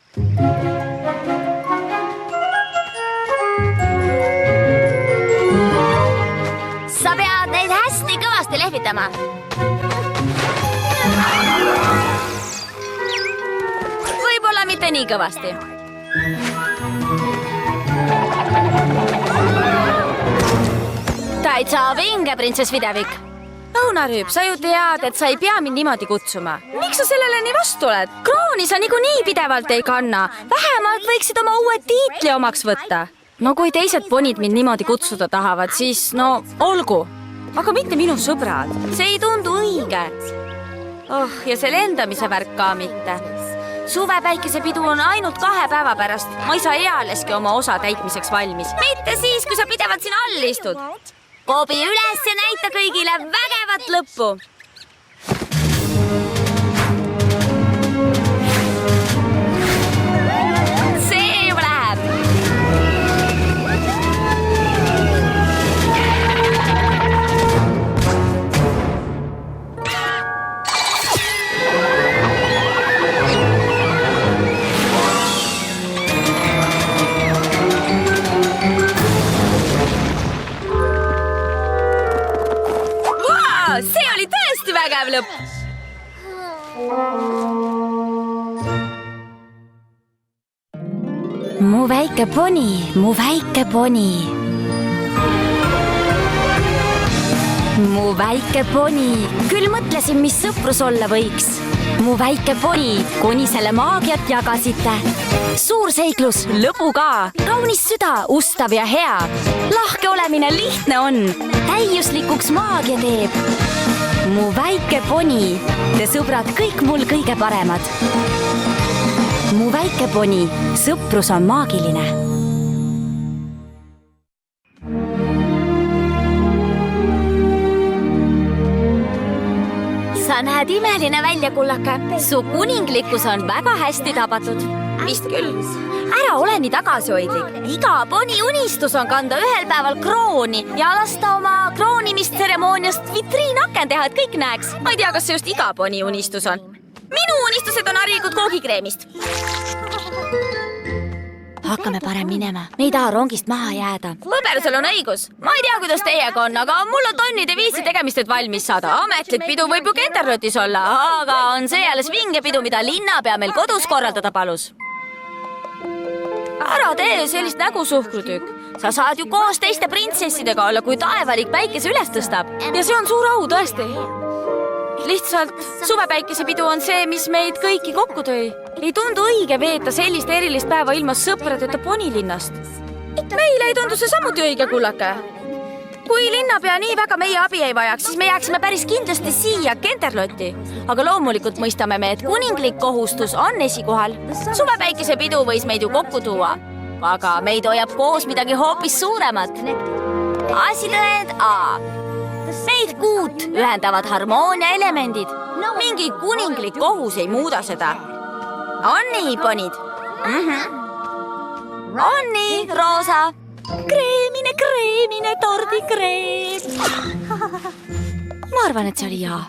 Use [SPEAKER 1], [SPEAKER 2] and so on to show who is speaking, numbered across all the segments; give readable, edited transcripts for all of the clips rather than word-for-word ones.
[SPEAKER 1] Sa pead neid hästi kõvasti lehvitama. Võib-olla mitte nii kõvasti. Täitsa vinge, printsess Videvik. Õunarüüp, sa ju tead, et sa ei pea mind niimoodi kutsuma. Miks sa sellele nii vastu oled? Krooni sa niikuinii pidevalt ei kanna. Vähemalt võiksid oma uue tiitli omaks võtta. No kui teised ponid mind niimoodi kutsuda tahavad, siis no olgu. Aga mitte minu sõbrad. See ei tundu õige. Ja see lendamise värk ka mitte. Suvepäikesepidu on ainult 2 päeva pärast. Ma ei saa ealeski oma osa täitmiseks valmis. Mitte siis, kui sa pidevalt siin all istud. Kobi üles ja näita kõigile vägevat lõppu. See juba läheb. See oli tõesti vägev lõpp. Mu väike poni, mu väike poni. Mu väike poni, küll mõtlesin, mis sõprus olla võiks. Mu väike poni, kuni selle maagiat jagasite. Suur seiklus, lõbu ka, kaunis süda, ustav ja hea. Lahke olemine lihtne on, täiuslikuks maagia teeb. Mu väike poni, te sõbrad kõik mul kõige paremad. Mu väike poni, sõprus on maagiline. Sa näed imeline välja, kullake. Su kuninglikkus on väga hästi tabatud. Vist küll. Ära ole nii tagasihoidlik. Iga poni unistus on kanda ühel päeval krooni ja lasta oma kroonimistseremooniast vitriinaken teha, et kõik näeks. Ma ei tea, kas see just iga poni unistus on. Minu unistused on harikud koogikreemist. Hakkame parem minema. Me ei taha rongist maha jääda. Põbersel on õigus. Ma ei tea, kuidas teiega on, aga mul on tonnide viisi tegemist, et valmis saada. Ametlik pidu võib ju Kenterlotis olla, aga on see alles vinge pidu, mida linnapea meil kodus korraldada palus. Ära tee sellist nägu, suhkrutükk. Sa saad ju koos teiste printsessidega olla, kui taevalik päikese üles tõstab. Ja see on suur au, tõesti. Lihtsalt suvepäikesepidu on see, mis meid kõiki kokku tõi. Ei tundu õige veeta sellist erilist päeva ilma sõpradeta ponilinnast. Meile ei tundu see samuti õige, kullake. Kui linnapea nii väga meie abi ei vajaks, siis me jääksime päris kindlasti siia Kenterlotti. Aga loomulikult mõistame me, et kuninglik kohustus on esikohal. Suvepäikesepidu võis meid ju kokku tuua. Aga meid hoiab koos midagi hoopis suuremat. Asitõend A. Meid 6 ühendavad harmoonia elemendid. Mingi kuninglik kohus ei muuda seda. On nii, ponid? On nii, Roosa? Kreemine, tordikreem. Ma arvan, et see oli jaa.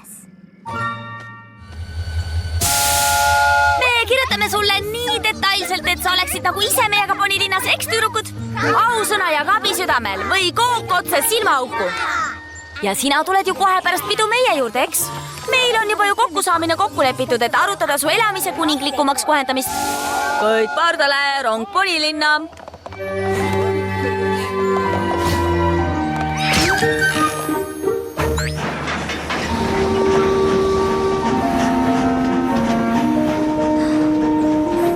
[SPEAKER 1] Me kirjutame sulle nii detailselt, et sa oleksid nagu ise meiega ponilinnas, eks tüdrukud? Ausõna ja kabi südamel või kook otse silmaauku. Ja sina tuled ju kohe pärast pidu meie juurde, eks? Meil on juba ju kokkusaamine kokku lepitud, et arutada su elamise kuninglikumaks kohendamist. Kõik pardale, rong ponilinna.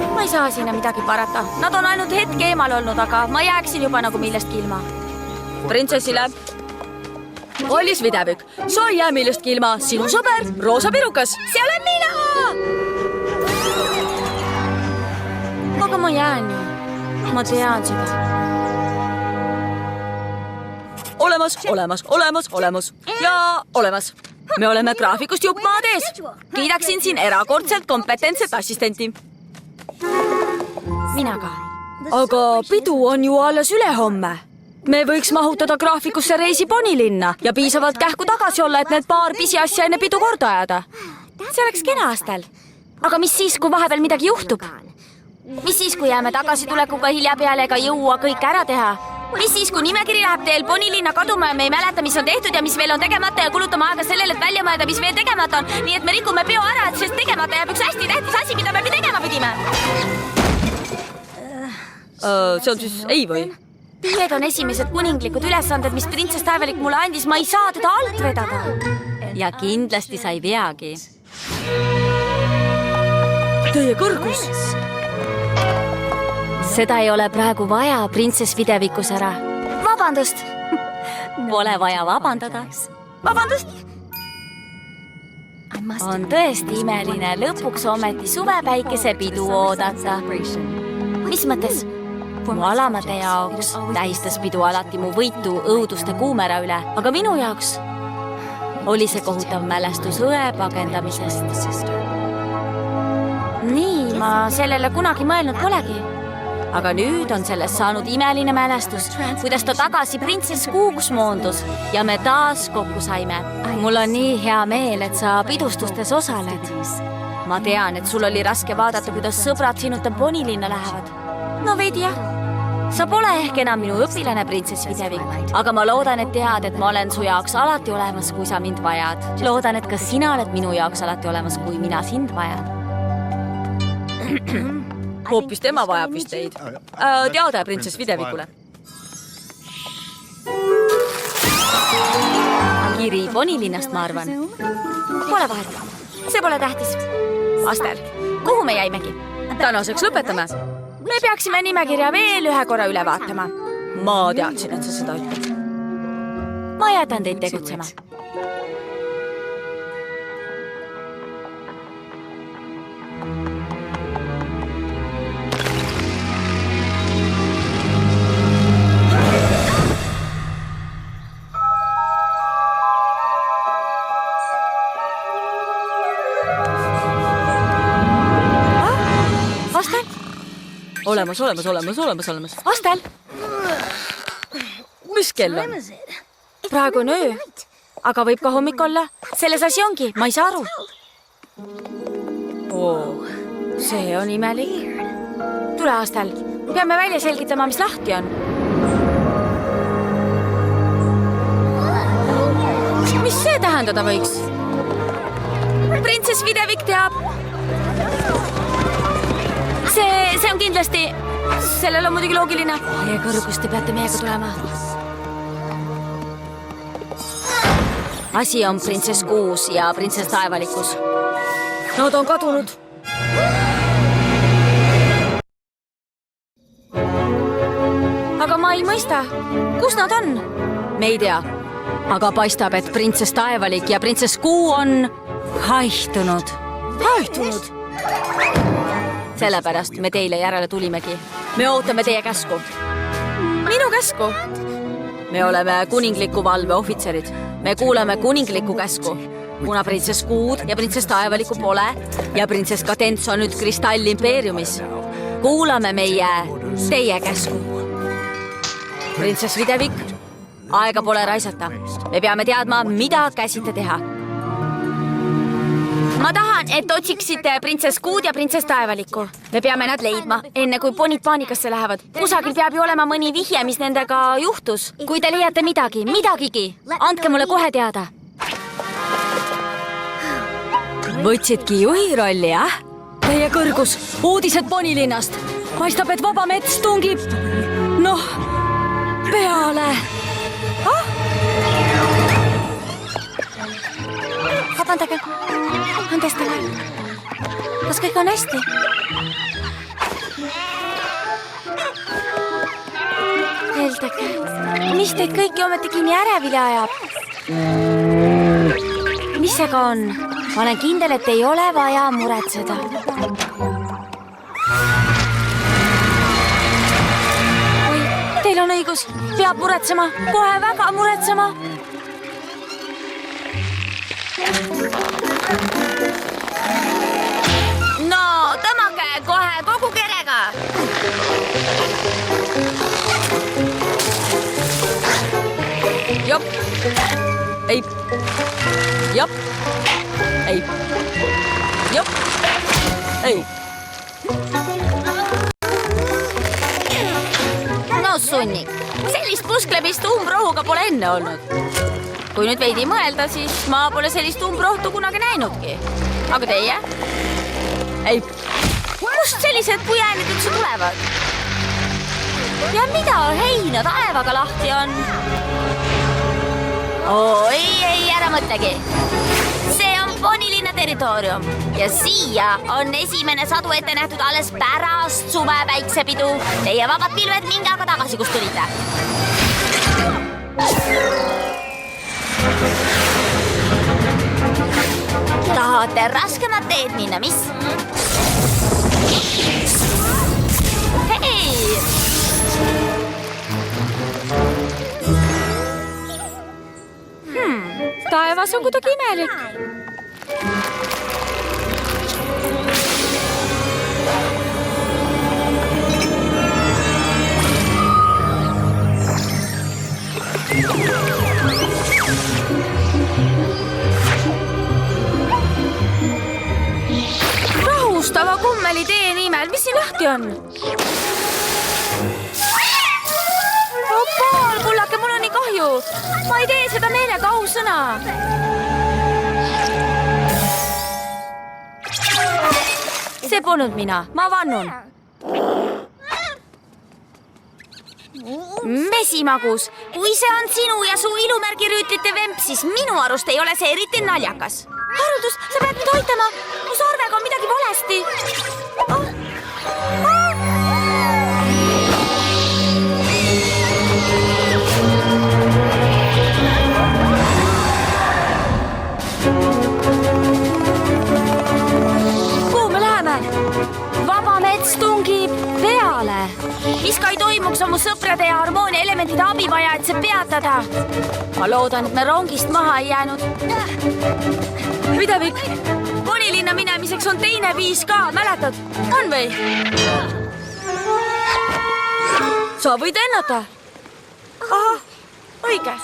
[SPEAKER 1] Ma ei saa sinna midagi parata. Nad on ainult hetke eemal olnud, aga ma jääksin juba nagu millestki ilma. Printsessile. Kallis Videvik, sa ei jää millestki ilma. Sinu sõber, Roosa Pirukas. See olen mina! Aga ma jään ju. Ma tean seda. Olemas. Ja olemas. Me oleme graafikust jupp maad ees. Kiidaksin siin erakordselt kompetentset assistenti. Mina ka. Aga pidu on ju alles ülehomme. Me võiks mahutada graafikusse reisi ponilinna ja piisavalt kähku tagasi olla, et need paar pisiasja enne pidu korda ajada. See oleks kena aastal. Aga mis siis, kui vahepeal midagi juhtub? mis siis, kui jääme tagasitulekuga hilja peale ega jõua kõik ära teha? Mis siis, kui nimekiri läheb teel ponilinna kaduma ja me ei mäleta, mis on tehtud ja mis veel on tegemata ja kulutame aega sellele, et välja mõelda, mis veel tegemata on, nii et me rikume peo ära, et sest tegemata jääb üks hästi tähtis asi, mida me tegema pidime. See on siis ei või? Need on esimesed kuninglikud ülesanded, mis printsess Taevalik mulle andis, ma ei saa teda alt vedada. Ja kindlasti sa ei veagi. Teie kõrgus! Seda ei ole praegu vaja, printsess videvikus ära. Vabandust! Pole vaja vabandada. Vabandust! On tõesti imeline lõpuks ometi suvepäikese pidu oodata. Mis mõttes? Mu alamate jaoks tähistas pidu alati mu võitu õuduste kuumera üle, aga minu jaoks oli see kohutav mälestus õe pagendamisest. Nii, ma sellele kunagi mõelnud polegi. Aga nüüd on sellest saanud imeline mälestus, kuidas ta tagasi printsess Kuuks moondus ja me taas kokku saime. Mul on nii hea meel, et sa pidustustes osaled. Ma tean, et sul oli raske vaadata, kuidas sõbrad sinuta ponilinna lähevad. No veidi jah. Sa pole ehk enam minu õpilane, printsess Videvik, aga ma loodan, et tead, et ma olen su jaoks alati olemas, kui sa mind vajad. Loodan, et ka sina oled minu jaoks alati olemas, kui mina sind vajan. Hoopis tema vajab vist teid. Teada printsess Videvikule. Kiri ponilinnast, ma arvan. Pole vahet. See pole tähtis. Astel, kuhu me jäimegi? Tänaseks lõpetame. Me peaksime nimekirja veel ühe korra üle vaatama. Ma teadsin, et sa seda ütled. Ma jätan teid tegutsema. Olemas. Astel! Mis kell on? Praegu on öö, aga võib ka hommik olla. Selles asi ongi, ma ei saa aru. See on imelik. Tule, Astel, peame välja selgitama, mis lahti on. Mis see tähendada võiks? Printsess Videvik teab. See on kindlasti... Sellel on muidugi loogiline. Teie kõrgus, te peate meiega tulema. Asi on printsess Kuus ja printsess Taevalikus. Nad on kadunud. Aga ma ei mõista. Kus nad on? Me ei tea. Aga paistab, et printsess Taevalik ja printsess Kuu on haihtunud. Haihtunud? Sellepärast me teile järele tulimegi. Me ootame teie käsku. Minu käsku? Me oleme kuningliku valve ohvitserid. Me kuulame kuninglikku käsku. Kuna printsess Kuud ja printsess Taevaliku pole ja printsess Kadents on nüüd Kristallimpeeriumis, kuulame meie teie käsku. Printsess Videvik, aega pole raisata. Me peame teadma, mida käsite teha. Ma tahan, et otsiksite printsess Kuud ja printsess Taevaliku. Me peame nad leidma, enne kui ponid paanikasse lähevad. Kusagil peab ju olema mõni vihje, mis nendega juhtus. Kui te leiate midagigi, andke mulle kohe teada. Võtsidki juhi rolli, jah? Teie kõrgus, uudised ponilinnast. Paistab, et vaba mets tungib. Noh, peale. Vabandage. Andestage. Kas kõik on hästi? Eeldage, mis teid kõiki ometigi nii ärevile ajab? Mis see ka on? Ma olen kindel, et ei ole vaja muretseda. Oi, teil on õigus. Peab muretsema. Kohe väga muretsema. No, tõmmake kohe kogu kerega. Jop. Ei. Jop. Ei. Jop. Ei. sunnik. Sellist pusklemist umbrohuga pole enne olnud. Kui nüüd veidi mõelda, siis ma pole sellist umbrohtu kunagi näinudki. Aga teie? Ei, kust sellised pujäänid üldse tulevad? Ja mida heina taevaga lahti on? Ei, ära mõtlegi. See on Ponilinna territoorium ja siia on esimene sadu ette nähtud alles pärast suvepäiksepidu. Teie vabad pilved minge aga tagasi, kust tulite. Tahate raskemat teed minna, mis? Hei! Taevas on kuidagi imelik. Rahustava kummeli tee nimel, mis siin lahti on? Paul, kullake, mul on nii kahju. Ma ei tee seda meelega, ausõna. See polnud mina, ma vannun. Mesimagus, kui see on sinu ja su ilumärgirüütlite vemp, siis minu arust ei ole see eriti naljakas. Haruldus, sa pead mind hoitama. Mu sarvega on midagi valesti. Tungib peale. Mis ka ei toimuks, on mu sõprade ja harmoonia elementide abi vaja, et see peatada. Ma loodan, et me rongist maha ei jäänud. Mida, Vik? Ponilinna minemiseks on teine viis ka, mäletad? On või? Sa võid ennata. Aha, õige.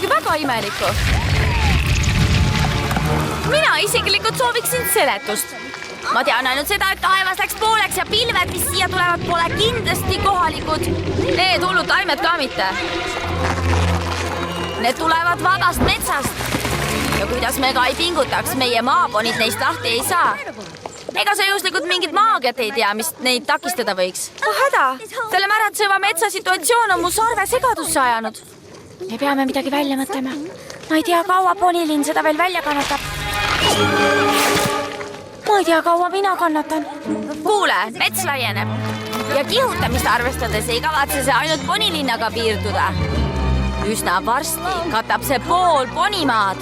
[SPEAKER 1] Väga imelikku. Mina isiklikult sooviksin seletust. Ma tean ainult seda, et taevas läks pooleks ja pilved, mis siia tulevad, pole kindlasti kohalikud. Need hullud taimed ka mitte. Need tulevad vabast metsast. Ja kuidas me ka ei pingutaks, meie maaponid neist lahti ei saa. Ega sa juhuslikult mingit maagiat ei tea, mis neid takistada võiks. Häda, selle märatseva metsa situatsioon on mu sarve segadusse ajanud. Me peame midagi välja mõtlema. Ma ei tea, kaua Ponilinn seda veel välja kannatab. Ma ei tea, kaua mina kannatan. Kuule, mets laieneb. Ja kihutamist arvestades ei kavatse see ainult Ponilinnaga piirduda. Üsna varsti katab see pool Ponimaad.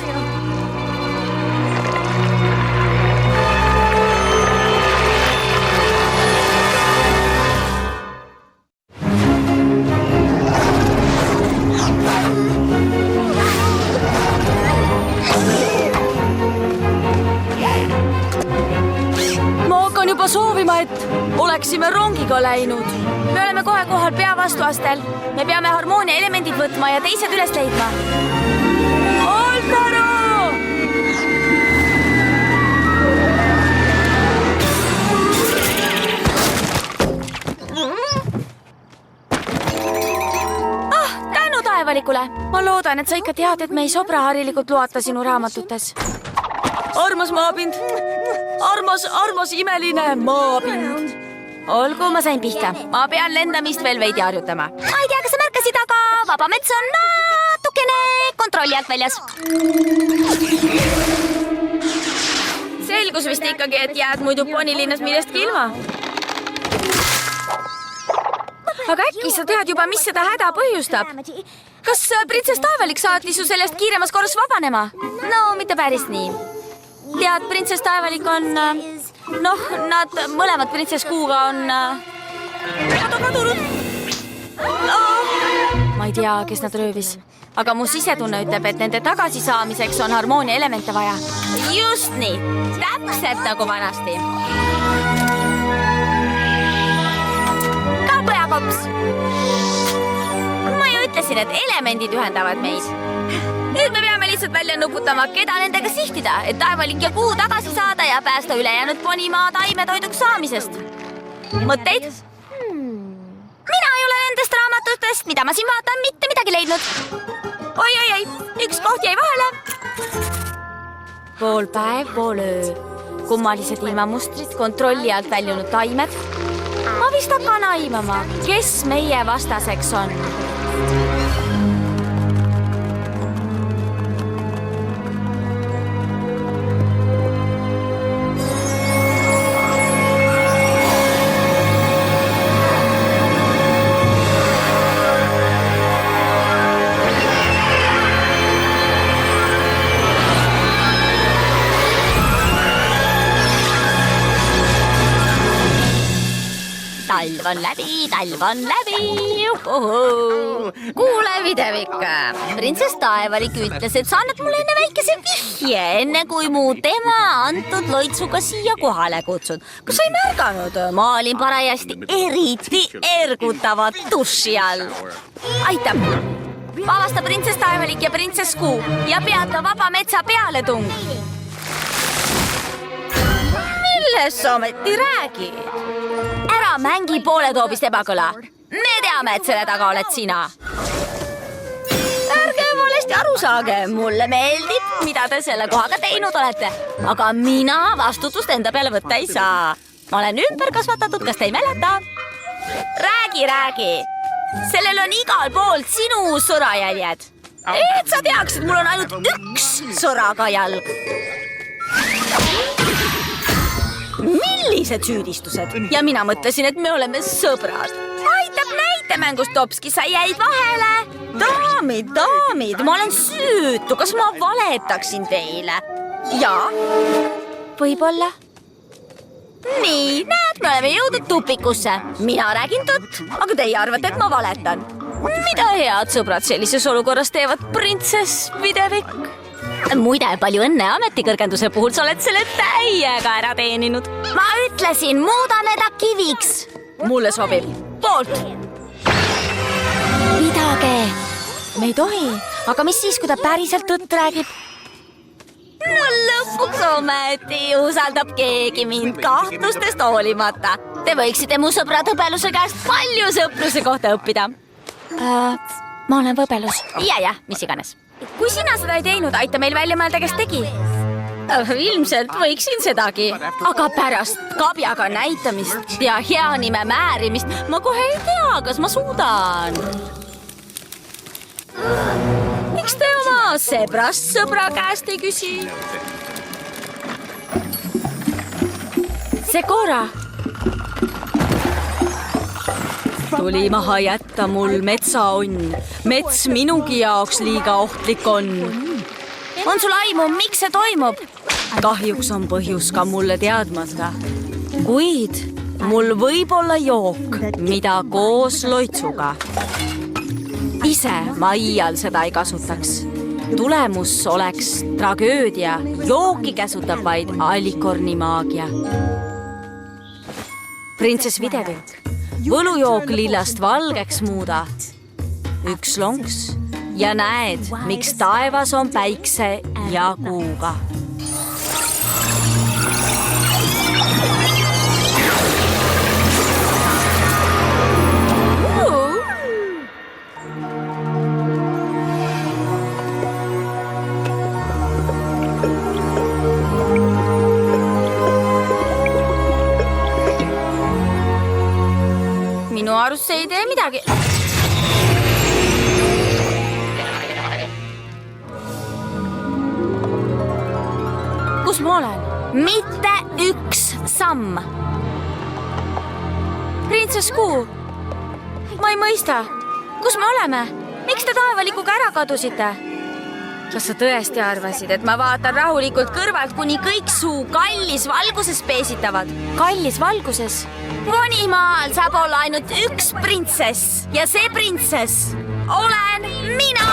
[SPEAKER 1] Soovima, et oleksime rongiga läinud. Me oleme kohe kohal pea vastuastel. Me peame harmoonia elemendid võtma ja teised üles leidma. Altaro! Tänu taevalikule. Ma loodan, et sa ikka tead, et me ei sobra harilikult loata sinu raamatutes. Armas maapind! Armas imeline maapind. Olgu, ma sain pihta. Ma pean lendamist veel veidi harjutama. Ma ei tea, kas sa märkasid, aga vaba mets on natukene kontrolli alt väljas. Selgus vist ikkagi, et jääd muidu Ponilinnas millestki ilma. Aga äkki sa tead juba, mis seda häda põhjustab? Kas printsess Taevalik saatis su sellest kiiremas korras vabanema? No, mitte päris nii. Tead, printsess Taevalik on... nad mõlemad printsess Kuuga on... kadunud. Ma ei tea, kes nad röövis. Aga mu sisetunne ütleb, et nende tagasisaamiseks on harmoonia elemente vaja. Just nii. Täpselt nagu vanasti. hops. Ma ju ütlesin, et elemendid ühendavad meid. Nüüd me peame lihtsalt välja nuputama, keda nendega sihtida, et taevalik ja kuu tagasi saada ja päästa ülejäänud ponimaa taimetoiduks saamisest. Mõtteid? Mina ei ole nendest raamatutest, mida ma siin vaatan, mitte midagi leidnud. Oi, üks koht jäi vahele. Pool päev, pool öö. Kummalised ilmamustrid, kontrolli alt väljunud taimed. Ma vist hakkan aimama, kes meie vastaseks on. Talv on läbi. Kuule, Videvik. Printsess Taevalik ütles, et sa annad mulle enne väikese vihje, enne kui mu tema antud loitsuga siia kohale kutsud. Kas sa ei märganud? Ma olin parajasti eriti ergutavat duši all. Aitab. Vabasta printsess Taevalik ja printsess Kuu ja peata vaba metsa pealetung. Milles sa ometi räägid? Ära mängi pooletoobist ebakõla. Me teame, et selle taga oled sina. Ärge valesti aru saage. Mulle meeldib, mida te selle kohaga teinud olete. Aga mina vastutust enda peale võtta ei saa. Ma olen ümber kasvatatud, kas te ei mäleta? Räägi. Sellel on igal pool sinu sõrajäljed. Et sa teaksid, mul on ainult üks sõraga jalg. Millised süüdistused? Ja mina mõtlesin, et me oleme sõbrad. Aitab näitemängust, Topski, sa jäid vahele. Daamid, ma olen süütu. Kas ma valetaksin teile? Jaa, võib-olla. Nii, näed, me oleme jõudnud tupikusse. Mina räägin tõtt, aga teie arvate, et ma valetan. Mida head sõbrad sellises olukorras teevad, printsess Videvik? Muide, palju õnne ametikõrgenduse puhul, sa oled selle täiega ära teeninud. Ma ütlesin, muudame ta kiviks. Mulle sobib. Poolt. Pidage. Me ei tohi. Aga mis siis, kui ta päriselt tõtt räägib? No lõpuks ometi usaldab keegi mind kahtlustest hoolimata. Te võiksite mu sõbra Tõbeluse käest palju sõpruse kohta õppida. Ma olen Võbelus. Ja, mis iganes. Kui sina seda ei teinud, aita meil välja mõelda, kes tegi. Ilmselt võiksin sedagi. Aga pärast kabjaga näitamist ja hea nime määrimist ma kohe ei tea, kas ma suudan. Miks te oma sebrast sõbra käest ei küsi? Segora. Tuli maha jätta mul metsaonn. Mets minugi jaoks liiga ohtlik on. On sul aimu, miks see toimub? Kahjuks on põhjus ka mulle teadmata. Kuid mul võib olla jook, mida koos loitsuga. Ise ma iial seda ei kasutaks. Tulemus oleks tragöödia. Jooki käsutab vaid Alikorni maagia. Printsess Videvik. Võlujook lillast valgeks muuda. Üks lonks ja näed, miks taevas on päikse ja kuuga. Minu arust see ei tee midagi. Kus ma olen? Mitte üks samm. Printsess Kuu, ma ei mõista. Kus me oleme? Miks te taevalikuga ära kadusite? Kas sa tõesti arvasid, et ma vaatan rahulikult kõrvalt, kuni kõik suu kallis valguses peesitavad? Kallis valguses? Ponimaal saab olla ainult üks printsess ja see printsess olen mina!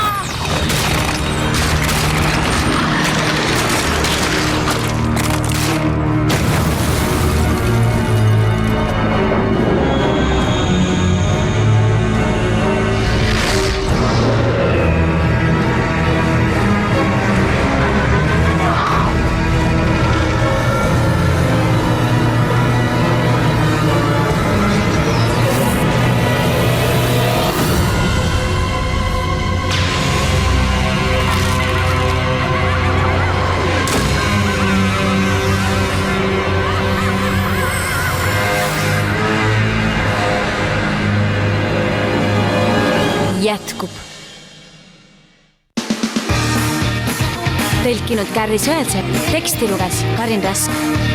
[SPEAKER 1] tõlkinud Kärri Sõelsepp, teksti luges Karin Rask.